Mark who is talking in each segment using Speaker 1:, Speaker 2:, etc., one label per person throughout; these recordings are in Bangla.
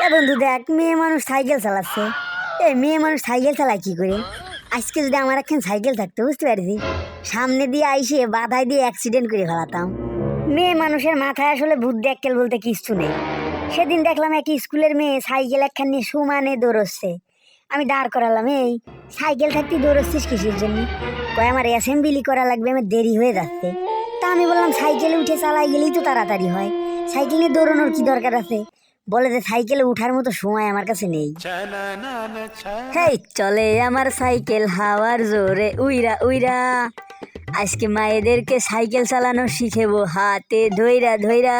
Speaker 1: এ বন্ধু দেখ, মেয়ে মানুষ সাইকেল চালাচ্ছে। মেয়ে মানুষ সাইকেল চালায় কি করে? আজকে যদি আমার একখান সাইকেল থাকতো, বুঝতে পারছি, সামনে দিয়ে আইসে বাধায় দিয়ে অ্যাক্সিডেন্ট করে ফেলাতাম। মেয়ে মানুষের মাথায় আসলে বুদ্ধি আক্কেল বলতে কিচ্ছু নেই। সেদিন দেখলাম এক স্কুলের মেয়ে সাইকেল একখান নিয়ে সমানে দৌড়চ্ছে। আমি দাঁড় করালাম, এই সাইকেল থাকতে দৌড়চ্ছিস কিসের জন্য? কয় আমার অ্যাসেম্বলি করা লাগবে, আমার দেরি হয়ে যাচ্ছে। তা আমি বললাম সাইকেলে উঠে চালাই গেলেই তো তাড়াতাড়ি হয়, সাইকেলে দৌড়ানোর কি দরকার আছে? বলে যে সাইকেলে উঠার মতো সময় আমার কাছে নেই। হেই চলে আমার সাইকেল হাওয়ার জোরে উইরা উইরা, আজকে মায়েদেরকে সাইকেল চালানো শিখেবো হাতে ধইরা ধইরা।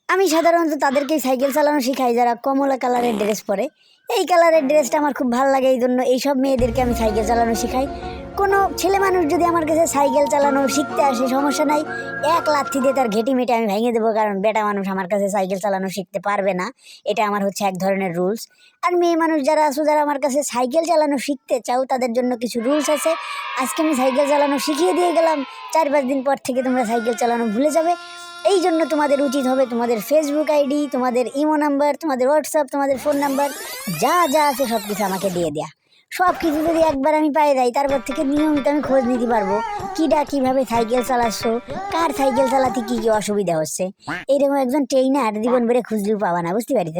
Speaker 1: আমি সাধারণত তাদেরকে সাইকেল চালানো শিখাই যারা কমলা কালারের ড্রেস পরে। এই কালারের ড্রেসটা আমার খুব ভালো লাগে, এই জন্য এইসব মেয়েদেরকে আমি সাইকেল চালানো শিখাই। কোনো ছেলে মানুষ যদি আমার কাছে সাইকেল চালানো শিখতে আসে, সমস্যা নাই, এক লাথি দিয়ে তার ঘেঁটি মেটে আমি ভেঙে দেবো, কারণ বেটা মানুষ আমার কাছে সাইকেল চালানো শিখতে পারবে না। এটা আমার হচ্ছে এক ধরনের রুলস। আর মেয়ে মানুষ যারা আছো, যারা আমার কাছে সাইকেল চালানো শিখতে চাও, তাদের জন্য কিছু রুলস আছে। আজকে আমি সাইকেল চালানো শিখিয়ে দিয়ে গেলাম, 4-5 দিন পর থেকে তোমরা সাইকেল চালানো ভুলে যাবে। এই জন্য তোমাদের উচিত হবে তোমাদের ফেসবুক আইডি, তোমাদের ইমো নাম্বার, তোমাদের হোয়াটসঅ্যাপ, তোমাদের ফোন নাম্বার, যা যা আছে সব কিছু আমাকে দিয়ে দেয়া। সব কিছু যদি একবার আমি পাই যাই, তারপর থেকে নিয়মিত আমি খোঁজ নিতে পারবো কীভাবে সাইকেল চালাচ্ছ, কার সাইকেল চালাতে কী কী অসুবিধা হচ্ছে। এইরকম একজন ট্রেনার জীবন বেড়ে খুঁজলেও পাবা না, বুঝতে পারিস?